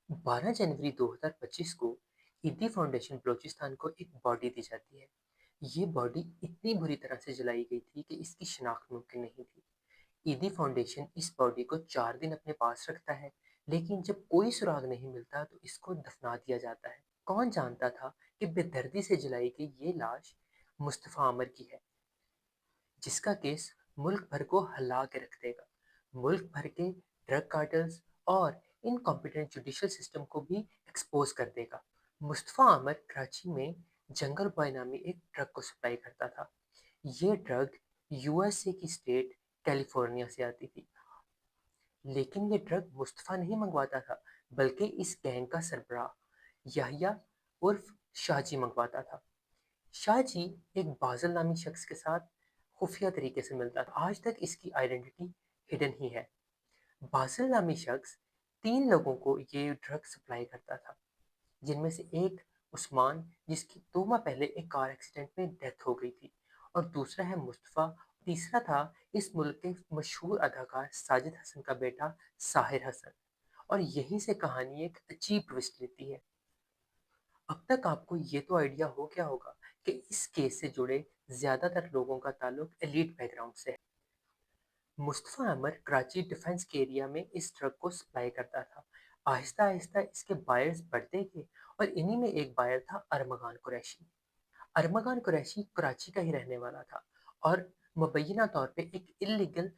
12 जनवरी 2025 को ईदी फाउंडेशन बलूचिस्तान को एक बॉडी दी जाती है। ये बॉडी इतनी बुरी तरह से जलाई गई थी कि इसकी शिनाख्त मुमकिन नहीं थी। ईदी फाउंडेशन इस बॉडी को 4 दिन अपने पास रखता है, लेकिन जब कोई सुराग नहीं मिलता तो इसको दफना दिया जाता है। कौन जानता था कि बेदर्दी से जलाई गई ये लाश मुस्तफ़ा आमर की है, जिसका केस मुल्क भर को हिला के रख देगा। मुल्क भर के ड्रग कार्टल्स और इनकॉम्पिटेंट जुडिशल सिस्टम को भी एक्सपोज कर देगा। मुस्तफ़ा आमर कराची में जंगल बॉय नामी एक ड्रग को सप्लाई करता था। ये ड्रग यूएसए की स्टेट कैलिफोर्निया से आती थी। लेकिन ये ड्रग मुस्तफ़ा नहीं मंगवाता था, बल्कि इस गैंग का सरबराह याहिया उर्फ शाहजी मंगवाता था। शाहजी एक बाज़ल नामी शख्स के साथ खुफिया तरीके से मिलता था। आज तक इसकी आइडेंटिटी हिडन ही है। बाज़ल नामी शख्स 3 लोगों को ये ड्रग सप्लाई करता था, जिनमें से एक उस्मान, जिसकी 2 माह पहले एक कार एक्सीडेंट में डेथ हो गई थी, और दूसरा है मुस्तफ़ा। तीसरा था इस मुल्क के मशहूर अदाकार साजिद हसन का बेटा साहिर हसन। और यहीं से कहानी एक अजीब ट्विस्ट लेती है। अब तक आपको ये तो आइडिया हो गया होगा कि इस केस से जुड़े ज्यादातर लोगों का ताल्लुक एलीट बैकग्राउंड से है। मुस्तफ़ा अमर कराची डिफेंस के एरिया में इस ट्रक को सप्लाई करता था। आहिस्ता आहिस्ता इसके बायर्स बढ़ते गए, और इन्हीं में एक बायर था अरमगान कुरैशी। अरमगान कुरैशी कराची का ही रहने वाला था, और मुबैना तौर पे एक इलीगल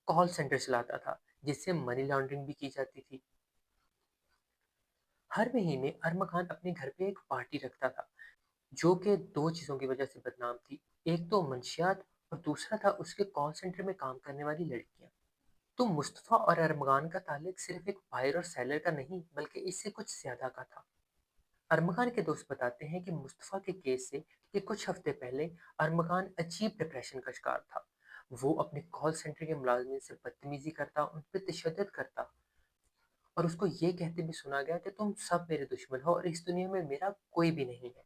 कॉल सेंटर चलाता था, जिससे मनी लॉन्ड्रिंग भी की जाती थी। हर महीने अरमगान अपने घर पे एक पार्टी रखता था, जो कि 2 चीज़ों की वजह से बदनाम थी। एक तो मंशियात, और दूसरा था उसके कॉल सेंटर में काम करने वाली लड़कियां। तो मुस्तफ़ा और अरमगान का ताल्लुक सिर्फ एक बायर और सेलर का नहीं, बल्कि इससे कुछ ज्यादा का था। अरमगान के दोस्त बताते हैं कि मुस्तफ़ा के केस से के कुछ हफ्ते पहले अरमगान अजीब डिप्रेशन का शिकार था। वो अपने कॉल सेंटर के मुलाजमिन से बदतमीजी करता, उन पर तशद्दुद करता, और उसको ये कहते भी सुना गया कि तुम सब मेरे दुश्मन हो और इस दुनिया में मेरा कोई भी नहीं है।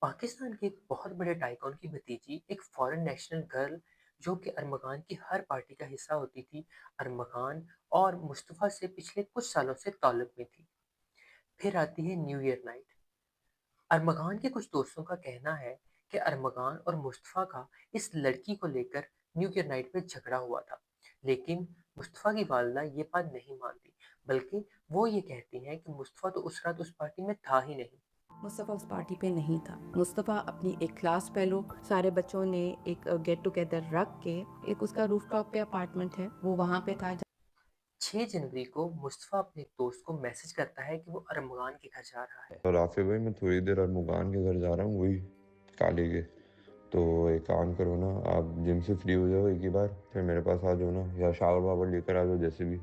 पाकिस्तान के एक बहुत बड़े टाइकून की भतीजी, एक फॉरेन नेशनल गर्ल, जो कि अरमगान की हर पार्टी का हिस्सा होती थी, अरमगान और मुस्तफ़ा से पिछले कुछ सालों से ताल्लुक में थी। फिर आती है न्यू ईयर नाइट। अरमगान के कुछ दोस्तों का कहना है कि अरमगान और मुस्तफ़ा का इस लड़की को लेकर न्यू ईयर नाइट में झगड़ा हुआ था, लेकिन मुस्तफ़ा की वालदा ये बात नहीं मानती, बल्कि वो ये कहती हैं कि मुस्तफ़ा तो उस रात उस पार्टी में था ही नहीं। मुस्तफ़ा उस पार्टी पे नहीं था। मुस्तफ़ा अपनी एक क्लास फेलो, सारे बच्चों ने एक गेट टुगेदर रख के, एक उसका रूफटॉप पे अपार्टमेंट है, वो वहाँ पे था। 6 जनवरी को मुस्तफ़ा अपने एक दोस्त को मैसेज करता है कि वो अरमगान के घर जा रहा है। और आफिफ भाई, मैं थोड़ी देर अरमुगान के घर जा रहा हूँ, वही काले के। तो एक काम करो ना, आप जिम से फ्री हो जाओ एक ही बार, फिर मेरे पास आ जाओ ना, या शावर वावर लेकर आ जाओ, जैसे भी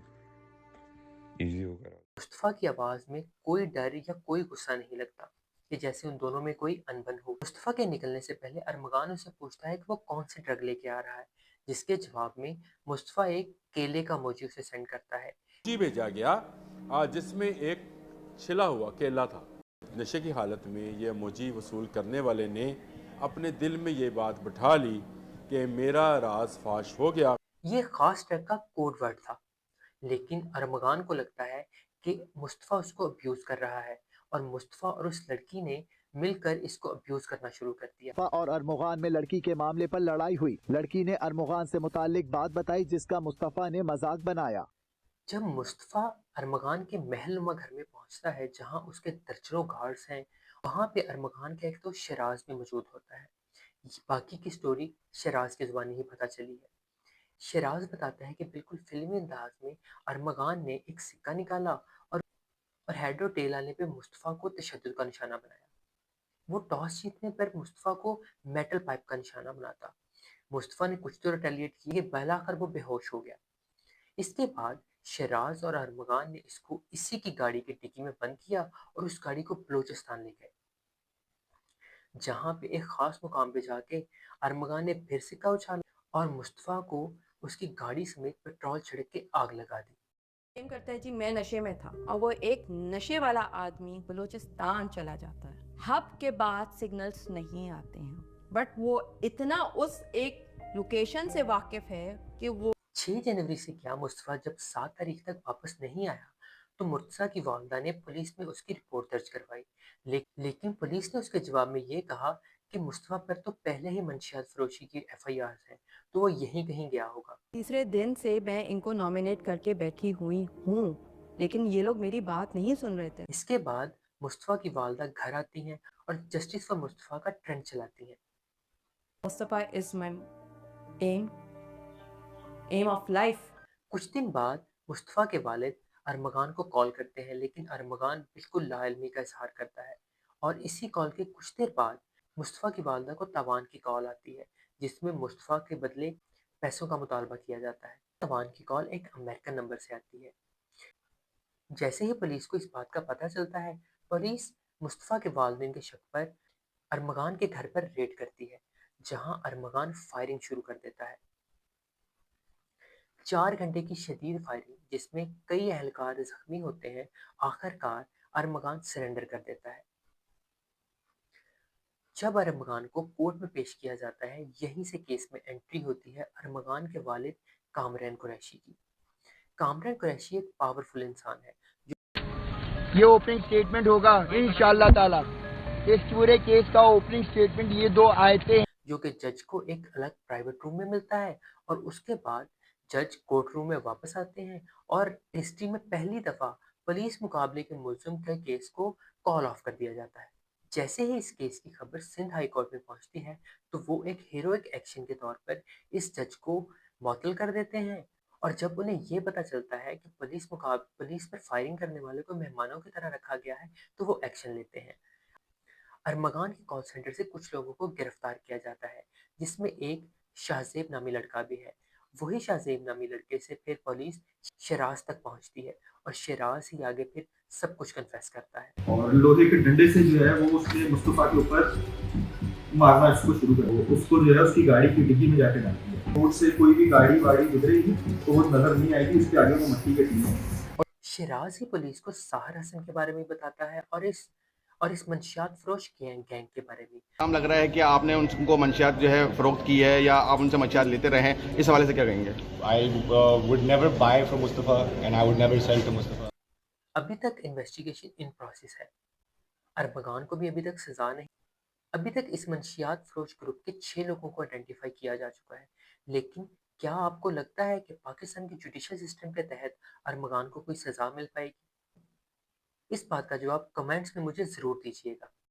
इजी होकर। मुस्तफ़ा की आवाज़ में कोई डर या कोई गुस्सा नहीं लगता, कि जैसे उन दोनों में कोई अनबन हो। मुस्तफ़ा के निकलने से पहले अरमगान उससे पूछता है कि वो कौन से ड्रग लेके आ रहा है, जिसके जवाब में मुस्तफ़ा एक केले का मोजी उसे सेंड करता है। जी भेजा गया जिसमें एक छिला हुआ केला था। नशे की हालत में ये मोजी वसूल करने वाले ने अपने दिल में ये बात बिठा ली कि मेरा राज फाश हो गया। ये खास ड्रग का कोड वर्ड था, लेकिन अरमगान को लगता है कि मुस्तफ़ा उसको अब्यूज़ कर रहा है, और मुस्तफ़ा और उस लड़की ने मिलकर इसको अब्यूज़ करना शुरू कर दिया। और अरमुगान में लड़की के मामले पर लड़ाई हुई। लड़की ने अरमुगान से मुतालिक बात बताई, जिसका मुस्तफ़ा ने मजाक बनाया। जब मुस्तफ़ा अरमगान के महलनुमा घर में पहुंचता है, जहां उसके दर्जनों गार्ड्स हैं, वहां पे अरमगान का एक तो शराज भी मौजूद होता है। बाकी की स्टोरी शराज की जुबानी ही पता चली है। शराज बताता है कि बिल्कुल फिल्मी अंदाज में अरमगान ने एक सिक्का निकाला, और हेड और टेल आने पे मुस्तफ़ा को तशद्दुद का निशाना बनाया। वो टॉस जीतने पर मुस्तफ़ा को मेटल पाइप का निशाना बनाता। मुस्तफ़ा ने कुछ तो रिटेलिएट किए, बहलाकर वो बेहोश हो गया। इसके बाद शराज और अरमगान ने इसको इसी की गाड़ी की डिक्की में बंद किया, और उस गाड़ी को बलूचिस्तान ले गए, जहां पे एक खास मुकाम पे जाके अरमगान ने फिर सिक्का उछाला, और मुस्तफ़ा को उसकी गाड़ी समेत पेट्रोल छिड़क के आग लगा दी। क्लेम करता है जी मैं नशे में था, और वो एक नशे वाला आदमी बलूचिस्तान चला जाता है। हब के बाद सिग्नल्स नहीं आते हैं, बट वो इतना उस एक लोकेशन से वाकिफ है कि वो 6 जनवरी से क्या, मुस्तफ़ा जब 7 तारीख तक वापस नहीं आया, تو مرتضیٰ کی والدہ نے پولیس میں اس کی رپورٹ درج کروائی، لیکن پولیس نے اس کے جواب میں یہ کہا کہ مصطفیٰ پر تو پہلے ہی منشیات فروشی کی FIR ہے، تو وہ یہیں کہیں گیا ہوگا۔ تیسرے دن سے میں ان کو نامینیٹ کر کے بیٹھی ہوئی ہوں، لیکن یہ لوگ میری بات نہیں سن رہے تھے۔ اس کے بعد مصطفیٰ کی والدہ گھر آتی ہیں اور جسٹس فار مصطفیٰ کا ٹرینڈ چلاتی ہیں۔ مصطفیٰ از مائی aim of life۔ کچھ دن بعد مصطفیٰ کے والد ارمغان کو کال کرتے ہیں، لیکن ارمغان بالکل لا علمی کا اظہار کرتا ہے، اور اسی کال کے کچھ دیر بعد مصطفیٰ کی والدہ کو تاوان کی کال آتی ہے، جس میں مصطفیٰ کے بدلے پیسوں کا مطالبہ کیا جاتا ہے۔ تاوان کی کال ایک امریکن نمبر سے آتی ہے۔ جیسے ہی پولیس کو اس بات کا پتہ چلتا ہے، پولیس مصطفیٰ کے والدین کے شک پر ارمغان کے گھر پر ریڈ کرتی ہے، جہاں ارمغان فائرنگ شروع کر دیتا ہے۔ 4 گھنٹے کی شدید فائرنگ جس میں کئی اہلکار زخمی ہوتے ہیں، آخر کار ارمغان سرنڈر کر دیتا ہے۔ جب ارمغان کو کورٹ میں پیش کیا جاتا ہے، یہیں سے کیس میں انٹری ہوتی ہے ارمغان کے والد کامران قریشی کی۔ کامران قریشی ایک پاورفل انسان ہے یہ اوپننگ سٹیٹمنٹ ہوگا انشاءاللہ تعالی۔ اس پورے کیس کا اوپننگ سٹیٹمنٹ یہ 2 آیتیں ہیں جو کہ جج کو ایک الگ پرائیویٹ روم میں ملتا ہے، اور اس کے بعد جج کورٹ روم میں واپس آتے ہیں اور ہسٹری میں پہلی دفعہ پولیس مقابلے کے ملزم کے کیس کو کال آف کر دیا جاتا ہے۔ جیسے ہی اس کیس کی خبر سندھ ہائی کورٹ میں پہنچتی ہے، تو وہ ایک ہیروئک ایکشن کے طور پر اس جج کو معطل کر دیتے ہیں، اور جب انہیں یہ پتہ چلتا ہے کہ پولیس پر فائرنگ کرنے والے کو مہمانوں کی طرح رکھا گیا ہے، تو وہ ایکشن لیتے ہیں۔ ارمغان کے کال سینٹر سے کچھ لوگوں کو گرفتار کیا جاتا ہے، جس میں ایک شاہزیب نامی لڑکا بھی ہے۔ وہی شاہزیب نامی لڑکے سے پھر پولیس شیراز تک پہنچتی ہے، اور شیراز ہی آگے پھر سب کچھ کنفیس کرتا ہے۔ اور لوہے کے ڈنڈے سے جو ہے وہ اس نے مصطفیٰ کے اوپر مارنا اس کو شروع کر اس کو جو ہے اس کی گاڑی کی ڈگی میں جا کے ڈالتی ہے۔ روڈ سے کوئی بھی گاڑی واڑی گزرے گی تو وہ نظر نہیں آئے گی، اس کے آگے وہ مٹی کے ٹین ہے۔ شیراز ہی پولیس کو ساحر حسن کے بارے میں بتاتا ہے، اور اس منشیات فروش گینگ کے بارے میں۔ نام لگ رہا ہے کہ آپ نے ان کو منشیات جو ہے فروخت کی ہے یا آپ ان سے منشیات لیتے رہے ہیں، اس حوالے سے کیا کہیں گے؟ I would never buy from Mustafa and I would never sell to Mustafa. ابھی تک انویسٹیگیشن ان پروسیس ہے، ارمغان کو بھی ابھی تک سزا نہیں۔ ابھی تک اس منشیات فروش گروپ کے 6 لوگوں کو آئیڈینٹیفائی کیا جا چکا ہے، لیکن کیا آپ کو لگتا ہے کہ پاکستان کے جوڈیشل سسٹم کے تحت ارمغان کو کوئی سزا مل پائے گی؟ اس بات کا جواب کمنٹس میں مجھے ضرور دیجیے گا۔